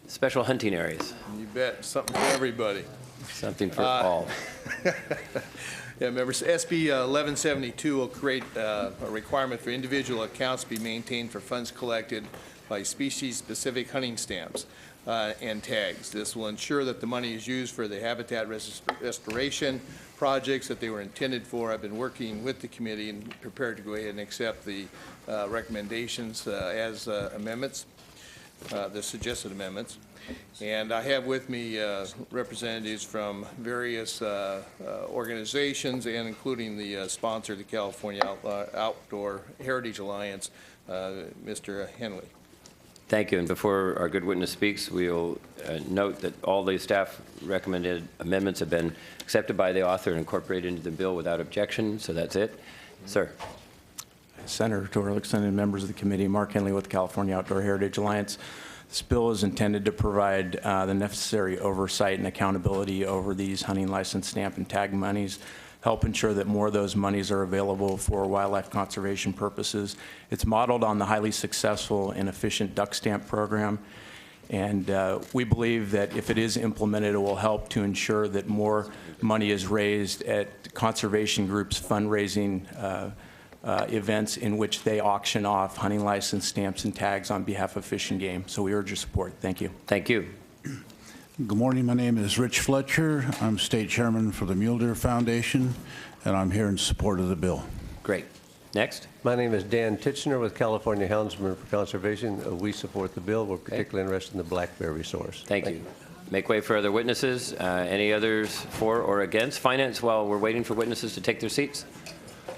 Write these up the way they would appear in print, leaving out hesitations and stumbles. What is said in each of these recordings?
Special hunting areas. You bet. Something for everybody. Something for all. Yeah, members, SB 1172 will create a requirement for individual accounts to be maintained for funds collected by species-specific hunting stamps and tags. This will ensure that the money is used for the habitat restoration projects that they were intended for. I've been working with the committee and prepared to go ahead and accept the recommendations as amendments, the suggested amendments. And I have with me representatives from various organizations and including the sponsor, the California Outdoor Heritage Alliance, Mr. Henley. Thank you. And before our good witness speaks, we'll note that all the staff recommended amendments have been accepted by the author and incorporated into the bill without objection. So that's it. Sir. Senator Torlick, and members of the committee, Mark Henley with the California Outdoor Heritage Alliance. This bill is intended to provide the necessary oversight and accountability over these hunting license stamp and tag monies, help ensure that more of those monies are available for wildlife conservation purposes. It's modeled on the highly successful and efficient duck stamp program, and we believe that if it is implemented, it will help to ensure that more money is raised at conservation groups' fundraising events in which they auction off hunting license stamps and tags on behalf of Fish and Game. So we urge your support. Thank you. Thank you. Good morning. My name is Rich Fletcher. I'm state chairman for the Mule Deer Foundation, and I'm here in support of the bill. Great. Next. My name is Dan Titchener with California Houndsmen for Conservation. We support the bill. We're particularly interested in the black bear resource. Thank you. Make way for other witnesses. Any others for or against? Finance, while we're waiting for witnesses to take their seats.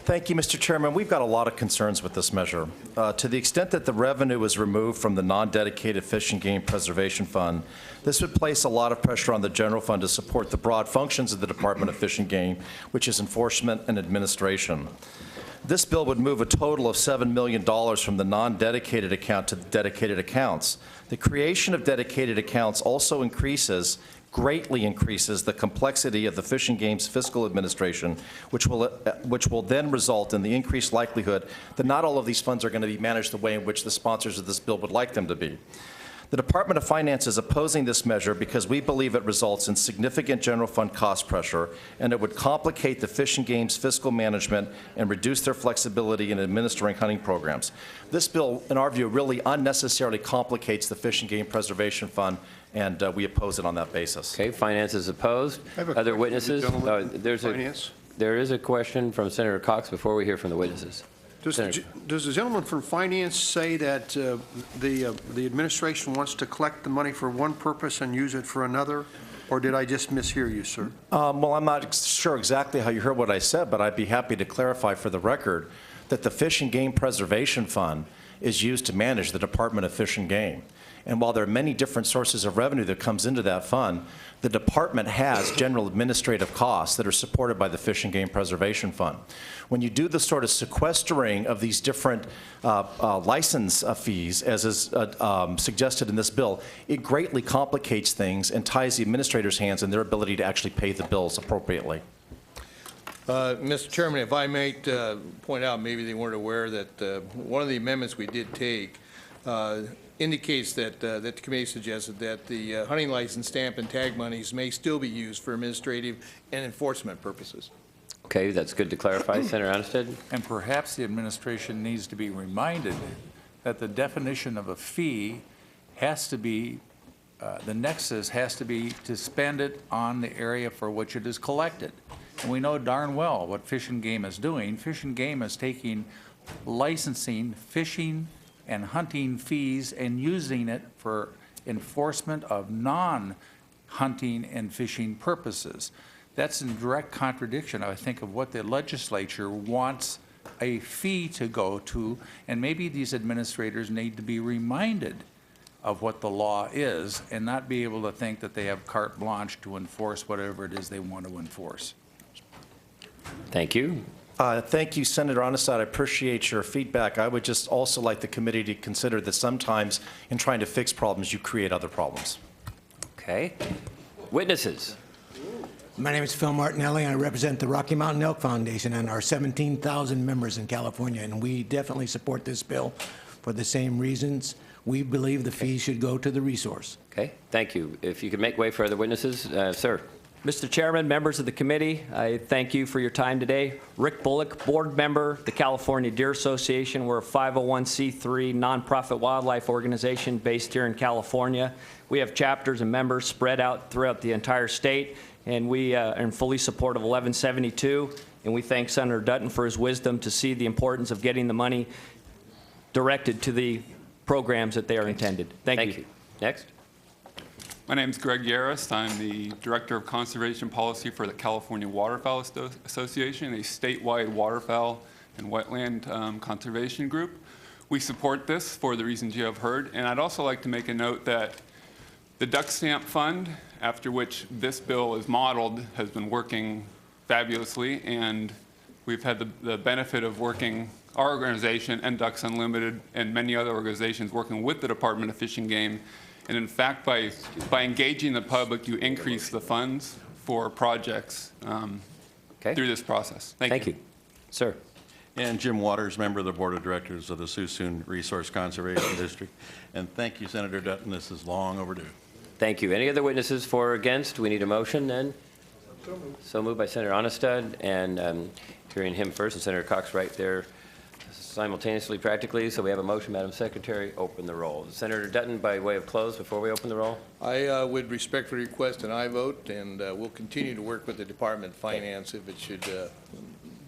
Thank you, Mr. Chairman. We've got a lot of concerns with this measure. To the extent that the revenue is removed from the non-dedicated Fish and Game Preservation Fund, this would place a lot of pressure on the general fund to support the broad functions of the Department of Fish and Game, which is enforcement and administration. This bill would move a total of $7 million from the non-dedicated account to the dedicated accounts. The creation of dedicated accounts also greatly increases the complexity of the Fish and Game's fiscal administration, which will then result in the increased likelihood that not all of these funds are going to be managed the way in which the sponsors of this bill would like them to be. The Department of Finance is opposing this measure because we believe it results in significant general fund cost pressure, and it would complicate the Fish and Game's fiscal management and reduce their flexibility in administering hunting programs. This bill, in our view, really unnecessarily complicates the Fish and Game Preservation Fund, and we oppose it on that basis. Okay, Finance is opposed. Other witnesses? There is a question from Senator Cox before we hear from the witnesses. Does the gentleman from Finance say that the administration wants to collect the money for one purpose and use it for another, or did I just mishear you, sir? Well, I'm not sure exactly how you heard what I said, but I'd be happy to clarify for the record that the Fish and Game Preservation Fund is used to manage the Department of Fish and Game. And while there are many different sources of revenue that comes into that fund, the department has general administrative costs that are supported by the Fish and Game Preservation Fund. When you do the sort of sequestering of these different license fees, as is suggested in this bill, it greatly complicates things and ties the administrator's hands in their ability to actually pay the bills appropriately. Mr. Chairman, if I might point out, maybe they weren't aware that one of the amendments we did take indicates that that the committee suggested that the hunting license stamp and tag monies may still be used for administrative and enforcement purposes. Okay, that's good to clarify. Senator Anstad? And perhaps the administration needs to be reminded that the definition of a fee has to be, the nexus has to be to spend it on the area for which it is collected. And we know darn well what Fish and Game is doing. Fish and Game is taking licensing, fishing, and hunting fees and using it for enforcement of non-hunting and fishing purposes. That's in direct contradiction, I think, of what the legislature wants a fee to go to, and maybe these administrators need to be reminded of what the law is and not be able to think that they have carte blanche to enforce whatever it is they want to enforce. Thank you. Thank you, Senator Onestad. I appreciate your feedback. I would just also like the committee to consider that sometimes in trying to fix problems, you create other problems. Okay. Witnesses. My name is Phil Martinelli. I represent the Rocky Mountain Elk Foundation and our 17,000 members in California, and we definitely support this bill for the same reasons. we believe the fee should go to the resource. Okay, thank you. If you could make way for other witnesses, sir. Mr. Chairman, members of the committee, I thank you for your time today. Rick Bullock, board member, the California Deer Association. We're a 501c3 nonprofit wildlife organization based here in California. We have chapters and members spread out throughout the entire state, and we are in fully support of 1172, and we thank Senator Dutton for his wisdom to see the importance of getting the money directed to the programs that they are intended. Thank you. Next. My name is Greg Yaris. I'm the Director of Conservation Policy for the California Waterfowl Association, a statewide waterfowl and wetland conservation group. We support this for the reasons you have heard, and I'd also like to make a note that the Duck Stamp Fund, after which this bill is modeled, has been working fabulously, and we've had the benefit of working, our organization and Ducks Unlimited and many other organizations working with the Department of Fish and Game. And in fact, by engaging the public, you increase the funds for projects through this process. Thank you. Sir. And Jim Waters, member of the Board of Directors of the Suisun Resource Conservation District. And thank you, Senator Dutton. This is long overdue. Thank you. Any other witnesses for or against? We need a motion then. So moved by Senator Onestad, and hearing him first, and Senator Cox right there simultaneously practically. So we have a motion, Madam Secretary, open the roll. Senator Dutton, by way of close, before we open the roll. I would respectfully request an aye vote, and we'll continue to work with the Department of Finance if it should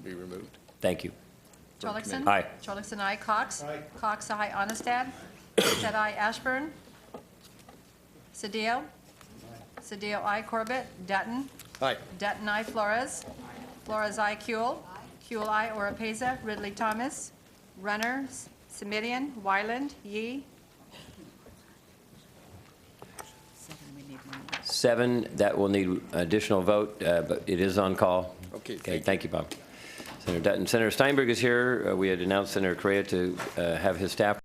be removed. Thank you. Jollickson? Aye. Jollickson, aye. Cox? Aye. Cox, aye. Onestad? Onestad, aye. Ashburn? Cedillo? Cedillo, aye. Corbett? Dutton? Aye. Dutton, aye. Flores? Flores, aye. Kuehl? Kuehl, aye. Oropesa? Ridley Thomas? Runner? Semidian? Wyland? Yee? 7, that will need additional vote, but it is on call. Okay, Thank you, Bob. Senator Dutton. Senator Steinberg is here. We had announced Senator Correa to have his staff